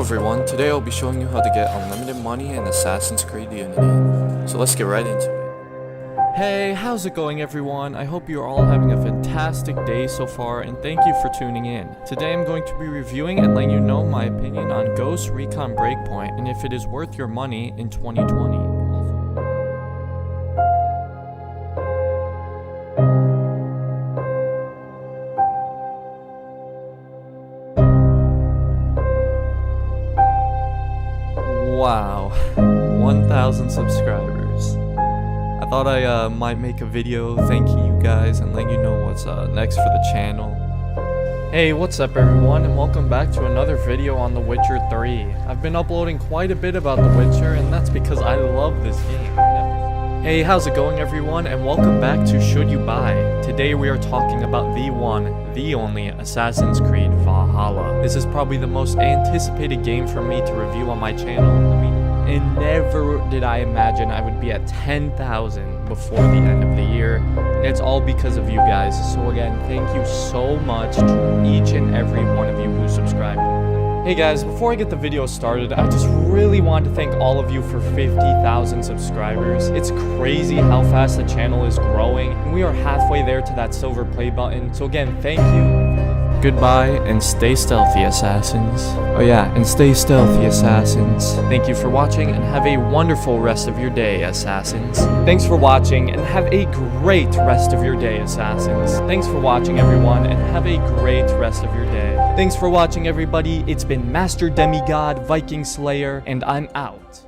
everyone, today I'll be showing you how to get unlimited money in Assassin's Creed Unity. So let's get right into it. Hey, how's it going everyone? I hope you're all having a fantastic day so far and thank you for tuning in. Today I'm going to be reviewing and letting you know my opinion on Ghost Recon Breakpoint and if it is worth your money in 2020. Wow, 1,000 subscribers. I thought I might make a video thanking you guys and letting you know what's next for the channel. Hey, what's up everyone, and welcome back to another video on The Witcher 3. I've been uploading quite a bit about The Witcher, and that's because I love this game. Hey, how's it going everyone, and welcome back to Should You Buy. Today we are talking about the one, the only Assassin's Creed Valhalla. This is probably the most anticipated game for me to review on my channel. And never did I imagine I would be at 10,000 before the end of the year. And it's all because of you guys. So again, thank you so much to each and every one of you who subscribed. Hey guys, before I get the video started, I just really want to thank all of you for 50,000 subscribers. It's crazy how fast the channel is growing, and we are halfway there to that silver play button. So again, thank you. Goodbye, and stay stealthy, assassins. Oh yeah, and stay stealthy, assassins. Thank you for watching, and have a wonderful rest of your day, assassins. Thanks for watching, and have a great rest of your day, assassins. Thanks for watching, everyone, and have a great rest of your day. Thanks for watching, everybody. It's been Master Demigod, Viking Slayer, and I'm out.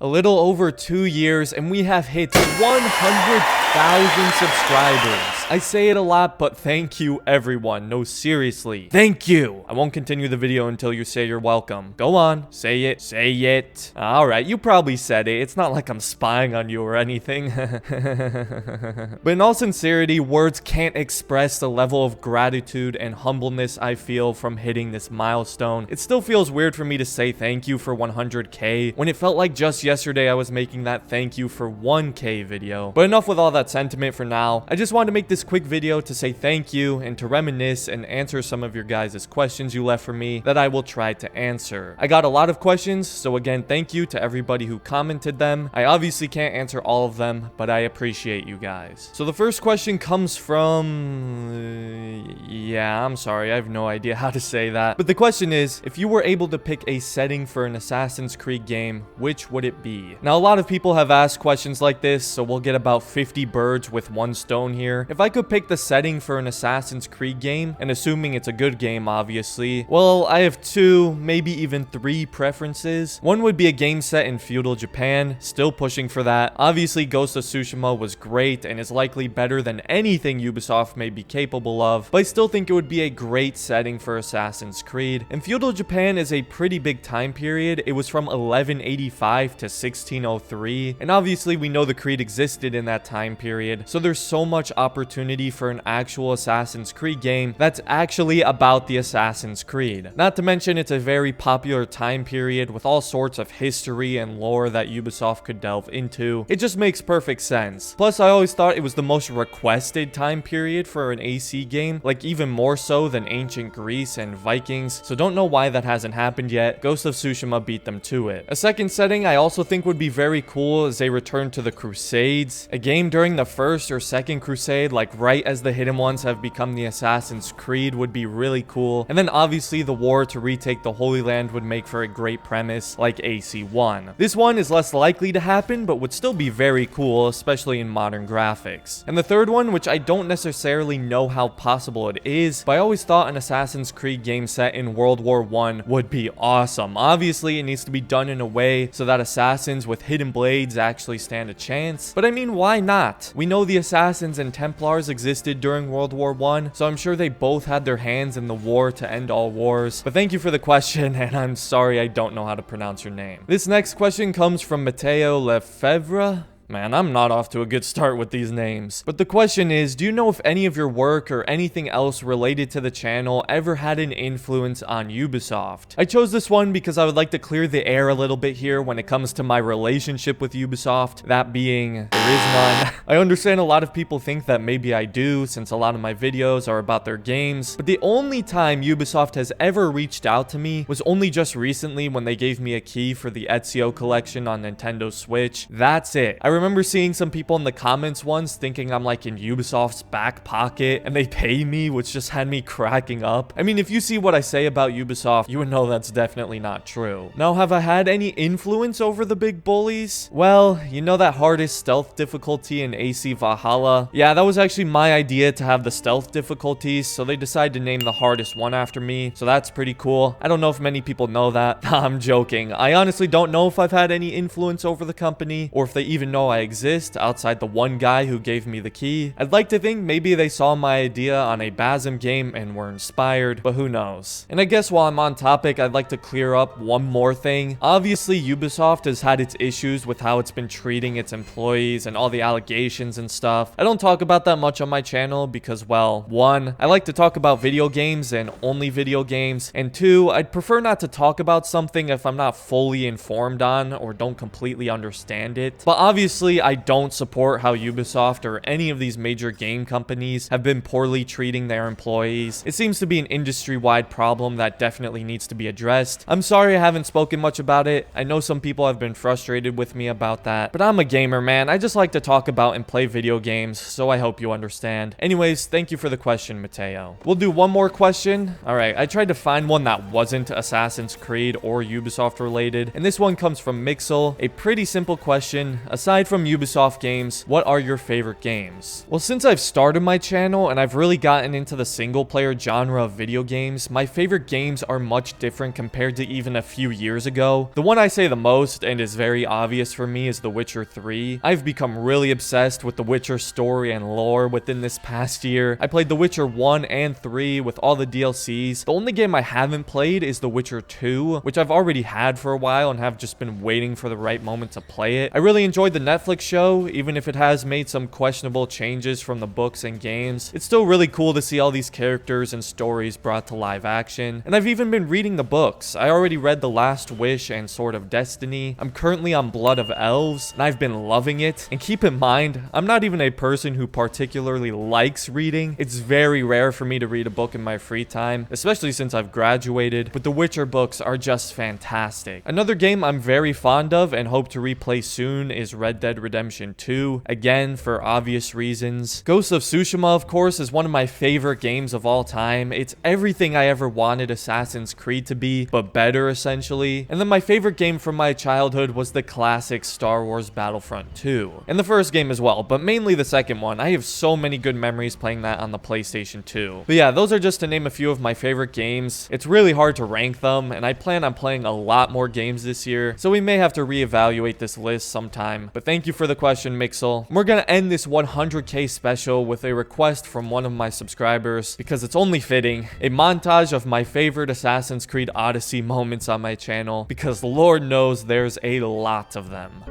A little over 2 years, and we have hit 100,000 subscribers. I say it a lot, but thank you everyone. No, seriously. Thank you. I won't continue the video until you say you're welcome. Go on. Say it. Say it. Alright, you probably said it. It's not like I'm spying on you or anything. But in all sincerity, words can't express the level of gratitude and humbleness I feel from hitting this milestone. It still feels weird for me to say thank you for 100K when it felt like just yesterday I was making that thank you for 1K video. But enough with all that sentiment for now. I just wanted to make this quick video to say thank you and to reminisce and answer some of your guys' questions you left for me that I will try to answer. I got a lot of questions, so again, thank you to everybody who commented them. I obviously can't answer all of them, but I appreciate you guys. So the first question comes from... yeah, I'm sorry, I have no idea how to say that. But the question is, if you were able to pick a setting for an Assassin's Creed game, which would it be? Now, a lot of people have asked questions like this, so we'll get about 50 birds with one stone here. If I could pick the setting for an Assassin's Creed game, and assuming it's a good game, obviously, well, I have 2, maybe even 3 preferences. One would be a game set in feudal Japan, still pushing for that. Obviously, Ghost of Tsushima was great and is likely better than anything Ubisoft may be capable of, but I still think it would be a great setting for Assassin's Creed. And feudal Japan is a pretty big time period. It was from 1185 to 1603, and obviously we know the Creed existed in that time period, so there's so much opportunity for an actual Assassin's Creed game that's actually about the Assassin's Creed. Not to mention it's a very popular time period with all sorts of history and lore that Ubisoft could delve into. It just makes perfect sense. Plus, I always thought it was the most requested time period for an AC game, like even more so than ancient Greece and Vikings, so don't know why that hasn't happened yet. Ghost of Tsushima beat them to it. A second setting I also think would be very cool is a return to the Crusades, a game during the first or second Crusade, like right as the Hidden Ones have become the Assassin's Creed, would be really cool. And then obviously the war to retake the Holy Land would make for a great premise like AC1. This one is less likely to happen, but would still be very cool, especially in modern graphics. And the third one, which I don't necessarily know how possible it is, but I always thought an Assassin's Creed game set in World War I would be awesome. Obviously, it needs to be done in a way so that assassins with hidden blades actually stand a chance, but I mean, why not? We know the assassins and Templars existed during World War I, so I'm sure they both had their hands in the war to end all wars. But thank you for the question, and I'm sorry I don't know how to pronounce your name. This next question comes from Matteo Lefebvre. Man, I'm not off to a good start with these names. But the question is, do you know if any of your work or anything else related to the channel ever had an influence on Ubisoft? I chose this one because I would like to clear the air a little bit here when it comes to my relationship with Ubisoft, that being, there is none. I understand a lot of people think that maybe I do, since a lot of my videos are about their games, but the only time Ubisoft has ever reached out to me was only just recently when they gave me a key for the Ezio collection on Nintendo Switch. That's it. I remember seeing some people in the comments once thinking I'm like in Ubisoft's back pocket and they pay me, which just had me cracking up. I mean, if you see what I say about Ubisoft, you would know that's definitely not true. Now, have I had any influence over the big bullies? Well, you know that hardest stealth difficulty in AC Valhalla? Yeah, that was actually my idea to have the stealth difficulties, so they decided to name the hardest one after me, so that's pretty cool. I don't know if many people know that. I'm joking. I honestly don't know if I've had any influence over the company, or if they even know I exist outside the one guy who gave me the key. I'd like to think maybe they saw my idea on a Basm game and were inspired, but who knows. And I guess while I'm on topic, I'd like to clear up one more thing. Obviously, Ubisoft has had its issues with how it's been treating its employees and all the allegations and stuff. I don't talk about that much on my channel because, well, one, I like to talk about video games and only video games, and two, I'd prefer not to talk about something if I'm not fully informed on or don't completely understand it. But obviously, I don't support how Ubisoft or any of these major game companies have been poorly treating their employees. It seems to be an industry-wide problem that definitely needs to be addressed. I'm sorry I haven't spoken much about it. I know some people have been frustrated with me about that, but I'm a gamer, man. I just like to talk about and play video games, so I hope you understand. Anyways, thank you for the question, Mateo. We'll do one more question. Alright, I tried to find one that wasn't Assassin's Creed or Ubisoft related, and this one comes from Mixel. A pretty simple question. Aside from Ubisoft games, what are your favorite games? Well, since I've started my channel and I've really gotten into the single player genre of video games, my favorite games are much different compared to even a few years ago. The one I say the most and is very obvious for me is The Witcher 3. I've become really obsessed with The Witcher story and lore within this past year. I played The Witcher 1 and 3 with all the DLCs. The only game I haven't played is The Witcher 2, which I've already had for a while and have just been waiting for the right moment to play it. I really enjoyed the Netflix show, even if it has made some questionable changes from the books and games. It's still really cool to see all these characters and stories brought to live action. And I've even been reading the books. I already read The Last Wish and Sword of Destiny. I'm currently on Blood of Elves, and I've been loving it. And keep in mind, I'm not even a person who particularly likes reading. It's very rare for me to read a book in my free time, especially since I've graduated, but the Witcher books are just fantastic. Another game I'm very fond of and hope to replay soon is Red Dead Redemption 2, again for obvious reasons. Ghost of Tsushima, of course, is one of my favorite games of all time. It's everything I ever wanted Assassin's Creed to be, but better essentially. And then my favorite game from my childhood was the classic Star Wars Battlefront 2, and the first game as well, but mainly the second one. I have so many good memories playing that on the PlayStation 2. But yeah, those are just to name a few of my favorite games. It's really hard to rank them, and I plan on playing a lot more games this year, so we may have to reevaluate this list sometime. But thank you for the question, Mixel. We're gonna end this 100K special with a request from one of my subscribers, because it's only fitting, a montage of my favorite Assassin's Creed Odyssey moments on my channel, because Lord knows there's a lot of them.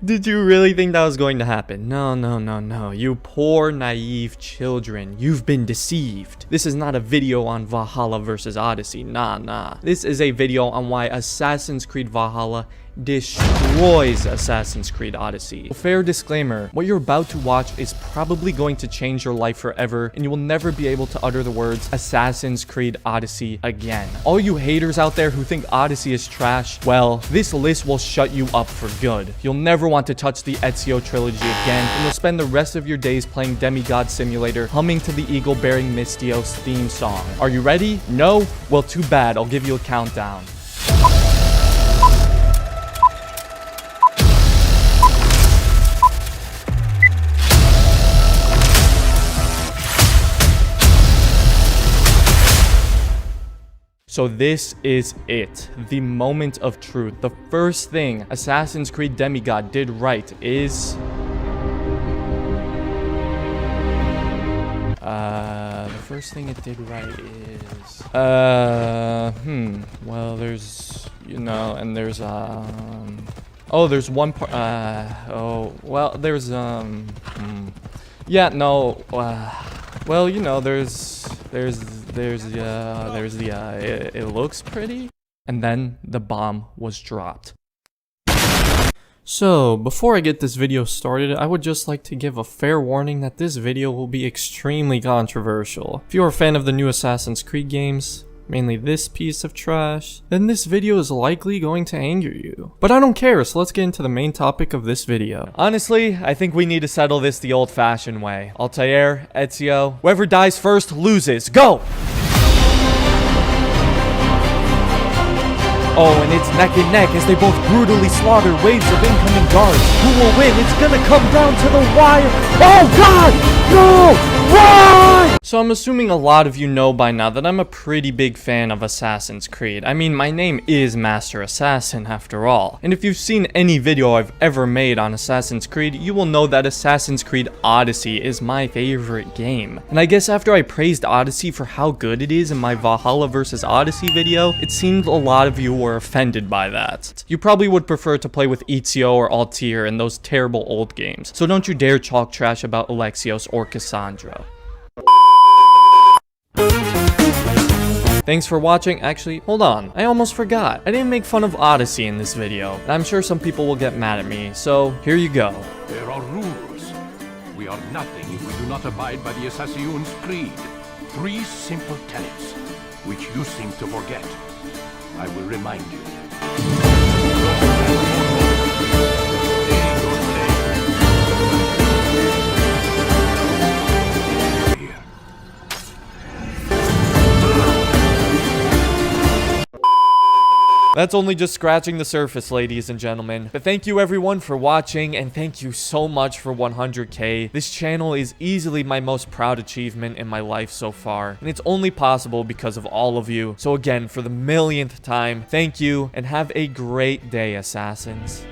Did you really think that was going to happen? No, no, no, no. You poor, naive children. You've been deceived. This is not a video on Valhalla versus Odyssey. Nah, nah. This is a video on why Assassin's Creed Valhalla destroys Assassin's Creed Odyssey. Fair disclaimer, what you're about to watch is probably going to change your life forever, and you will never be able to utter the words Assassin's Creed Odyssey again. All you haters out there who think Odyssey is trash, well, this list will shut you up for good. You'll never want to touch the Ezio trilogy again, and you'll spend the rest of your days playing Demigod Simulator, humming to the eagle-bearing Misthios theme song. Are you ready? No? Well, too bad. I'll give you a countdown. So this is it, the moment of truth. The first thing Assassin's Creed Demigod did right is... the first thing it did right is... well, there's, you know, and there's, Oh, there's one part. Oh, well, there's yeah, no. Well, you know, it looks pretty. And then the bomb was dropped. So, before I get this video started, I would just like to give a fair warning that this video will be extremely controversial. If you're a fan of the new Assassin's Creed games, mainly this piece of trash, then this video is likely going to anger you. But I don't care, so let's get into the main topic of this video. Honestly, I think we need to settle this the old-fashioned way. Altair, Ezio, whoever dies first loses. Go! Oh, and it's neck and neck as they both brutally slaughter waves of incoming guards. Who will win? It's gonna come down to the wire. Oh God! No! Why? So I'm assuming a lot of you know by now that I'm a pretty big fan of Assassin's Creed. I mean, my name is MasterAssassin after all. And if you've seen any video I've ever made on Assassin's Creed, you will know that Assassin's Creed Odyssey is my favorite game. And I guess after I praised Odyssey for how good it is in my Valhalla vs Odyssey video, it seemed a lot of you were offended by that. You probably would prefer to play with Ezio or Altair in those terrible old games. So don't you dare talk trash about Alexios or Cassandra. Thanks for watching. Actually, hold on. I almost forgot. I didn't make fun of Odyssey in this video, and I'm sure some people will get mad at me, so here you go. There are rules. We are nothing if we do not abide by the Assassin's Creed. 3 simple tenets, which you seem to forget. I will remind you. That's only just scratching the surface, ladies and gentlemen. But thank you everyone for watching, and thank you so much for 100k. This channel is easily my most proud achievement in my life so far, and it's only possible because of all of you. So again, for the millionth time, thank you, and have a great day, assassins.